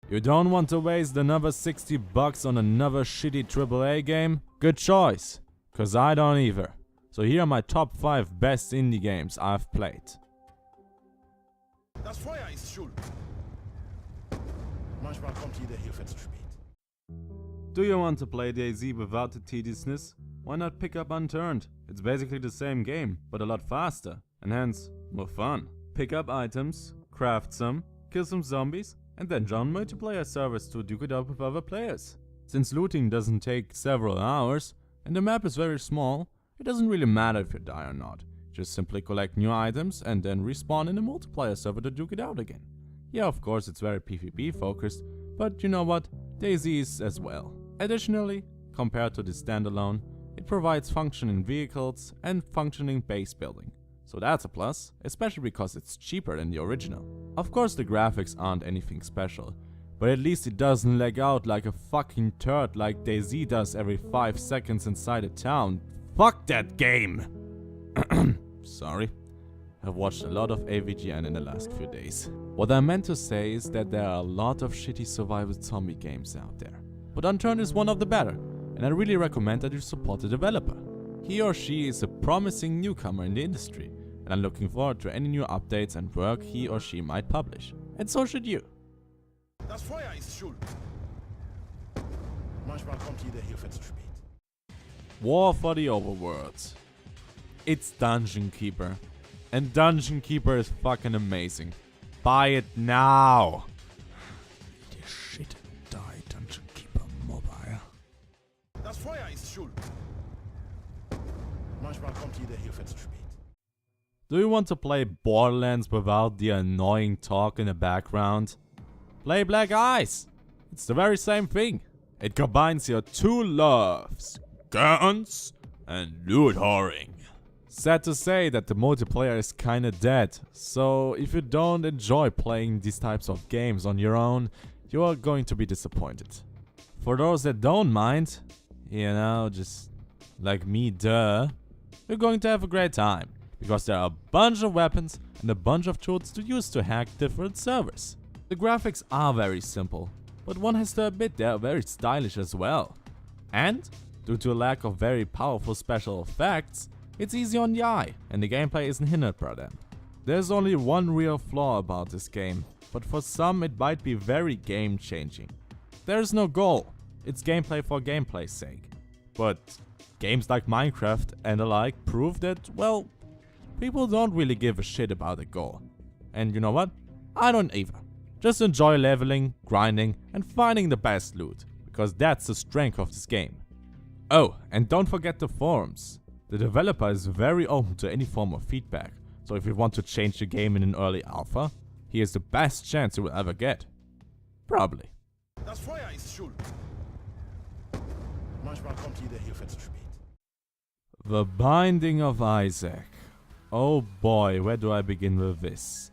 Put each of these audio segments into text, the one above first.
You don't want to waste another 60 bucks on another shitty AAA game? Good choice, cause I don't either. So here are my top 5 best indie games I've played. Das Feuer ist schuld. Manchmal kommt jede Hilfe zu spät. Do you want to play DayZ without the tediousness? Why not pick up Unturned? It's basically the same game, but a lot faster, and hence, more fun. Pick up items, craft some, kill some zombies, and then join multiplayer servers to duke it out with other players. Since looting doesn't take several hours, and the map is very small, it doesn't really matter if you die or not. Just simply collect new items and then respawn in a multiplayer server to duke it out again. Yeah, of course it's very PvP focused, but you know what, DayZ is as well. Additionally, compared to the standalone, it provides functioning vehicles and functioning base building. So that's a plus, especially because it's cheaper than the original. Of course the graphics aren't anything special, but at least it doesn't lag out like a fucking turd like DayZ does every 5 seconds inside a town. Fuck that game! Sorry. I've watched a lot of AVGN in the last few days. What I meant to say is that there are a lot of shitty survival zombie games out there. But Unturned is one of the better, and I really recommend that you support the developer. He or she is a promising newcomer in the industry, and I'm looking forward to any new updates and work he or she might publish. And so should you. Das Feuer ist schuld. Manchmal kommt jede Hilfe zu spät. War for the Overworld. It's Dungeon Keeper. And Dungeon Keeper is fucking amazing. Buy it now! Die shit die Dungeon Keeper Mobile. Das Feuer ist schuld. Manchmal kommt jede Hilfe zu spät. Do you want to play Borderlands without the annoying talk in the background? Play Black Ice! It's the very same thing. It combines your two loves, guns and loot whoring. Sad to say that the multiplayer is kinda dead, so if you don't enjoy playing these types of games on your own, you are going to be disappointed. For those that don't mind, you know, just like me, duh, you're going to have a great time, because there are a bunch of weapons and a bunch of tools to use to hack different servers. The graphics are very simple, but one has to admit they are very stylish as well. And, due to a lack of very powerful special effects, it's easy on the eye, and the gameplay isn't hindered by them. There's only one real flaw about this game, but for some it might be very game-changing. There's no goal, it's gameplay for gameplay's sake. But games like Minecraft and the like prove that, well, people don't really give a shit about a goal. And you know what? I don't either. Just enjoy leveling, grinding, and finding the best loot, because that's the strength of this game. Oh, and don't forget the forums. The developer is very open to any form of feedback, so if you want to change the game in an early alpha, here's the best chance you will ever get. Probably. Das Feuer ist schuld. Manchmal kommt jede Hilfe zu spät. The Binding of Isaac. Oh boy, where do I begin with this?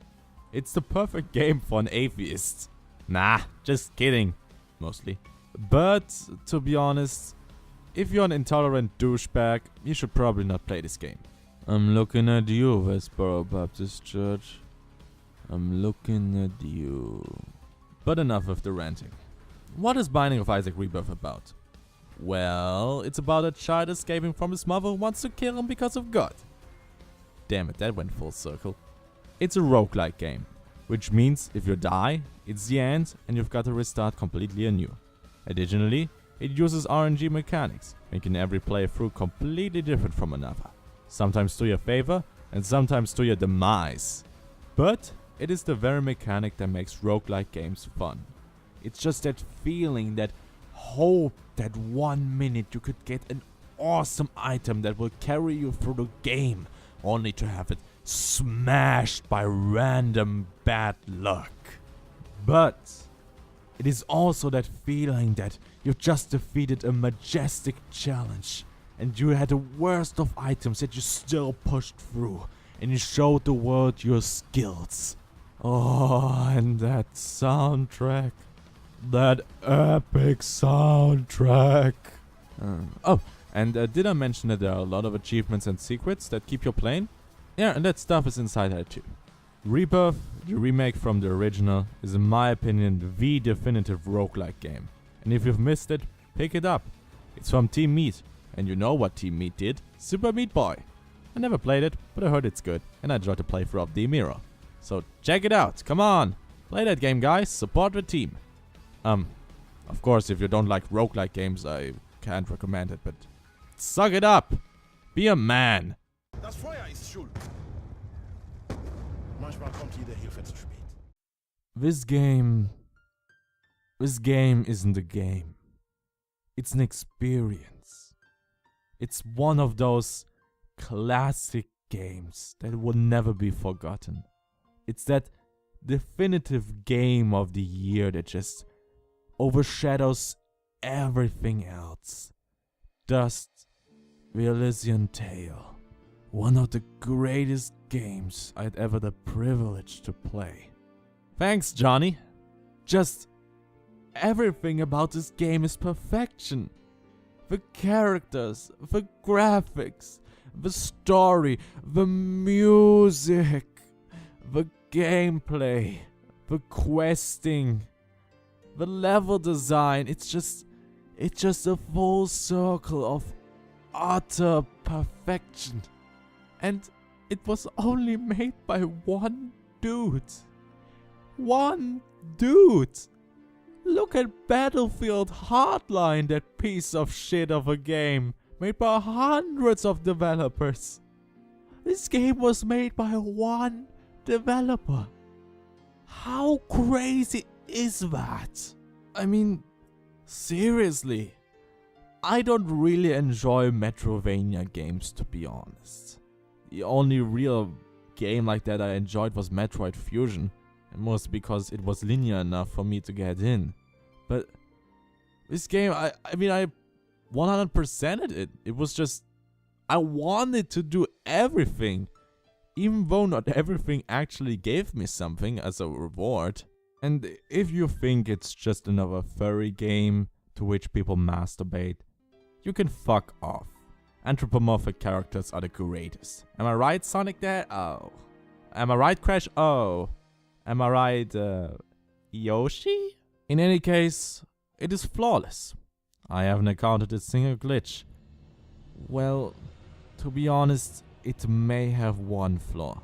It's the perfect game for an atheist. Nah, just kidding. Mostly. But, to be honest, if you're an intolerant douchebag, you should probably not play this game. I'm looking at you, Westboro Baptist Church. I'm looking at you. But enough of the ranting. What is Binding of Isaac Rebirth about? Well, it's about a child escaping from his mother who wants to kill him because of God. Damn it, that went full circle. It's a roguelike game, which means if you die, it's the end and you've got to restart completely anew. Additionally, it uses RNG mechanics, making every playthrough completely different from another. Sometimes to your favor, and sometimes to your demise. But it is the very mechanic that makes roguelike games fun. It's just that feeling, that hope that 1 minute you could get an awesome item that will carry you through the game, only to have it smashed by random bad luck. But it is also that feeling that you just defeated a majestic challenge and you had the worst of items that you still pushed through and you showed the world your skills. Oh, and that soundtrack. That epic soundtrack. Oh, and did I mention that there are a lot of achievements and secrets that keep you playing? Yeah, and that stuff is inside here too. Rebirth, the remake from the original, is in my opinion the definitive roguelike game. And if you've missed it, pick it up. It's from Team Meat, and you know what Team Meat did? Super Meat Boy. I never played it, but I heard it's good, and I enjoyed the playthrough of the Mirror. So check it out, come on! Play that game, guys, support the team. Of course, if you don't like roguelike games, I can't recommend it, but suck it up! Be a man! Das Feuer ist schuld. Manchmal kommt jede Hilfe zu spät. This game isn't a game. It's an experience. It's one of those classic games that will never be forgotten. It's that definitive game of the year that just overshadows everything else. Dust, the Elysian Tale. One of the greatest games I'd ever the privilege to play. Thanks, Johnny. Just everything about this game is perfection. The characters, the graphics, the story, the music, the gameplay, the questing, the level design. It's just a full circle of utter perfection. And it was only made by one dude. One dude! Look at Battlefield Hardline, that piece of shit of a game, made by hundreds of developers. This game was made by one developer. How crazy is that? I mean, seriously, I don't really enjoy Metroidvania games, to be honest. The only real game like that I enjoyed was Metroid Fusion, and mostly because it was linear enough for me to get in. But this game, I mean, I 100%ed it. It was just, I wanted to do everything, even though not everything actually gave me something as a reward. And if you think it's just another furry game to which people masturbate, you can fuck off. Anthropomorphic characters are the greatest. Am I right, Sonic Dad? Oh. Am I right, Crash? Oh. Am I right, Yoshi? In any case, it is flawless. I haven't encountered a single glitch. Well, to be honest, it may have one flaw.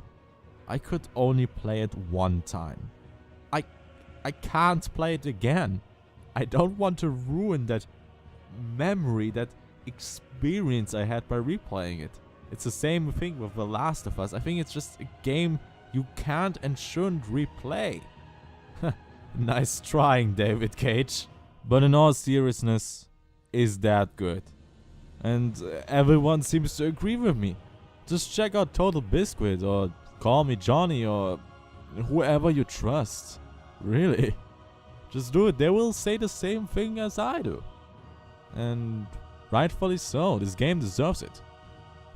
I could only play it one time. I can't play it again. I don't want to ruin that memory, that experience I had by replaying it. It's the same thing with The Last of Us. I think it's just a game you can't and shouldn't replay. Nice trying, David Cage. But in all seriousness, is that good? And everyone seems to agree with me. Just check out Total Biscuit or Call Me Johnny or whoever you trust. Really. Just do it. They will say the same thing as I do. And rightfully so. This game deserves it.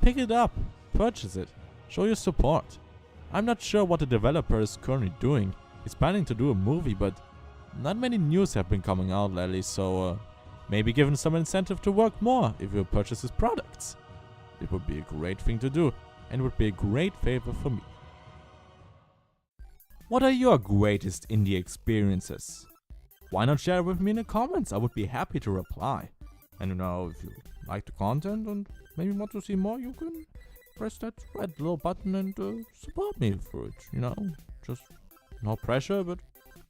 Pick it up. Purchase it. Show your support. I'm not sure what the developer is currently doing. He's planning to do a movie, but not many news have been coming out lately, so maybe give him some incentive to work more if you purchase his products. It would be a great thing to do, and would be a great favor for me. What are your greatest indie experiences? Why not share it with me in the comments? I would be happy to reply. And you know, if you like the content and maybe want to see more, you can press that red little button and support me for it, you know? Just no pressure, but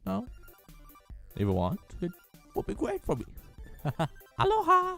no. If you want, it would be great for me. Aloha!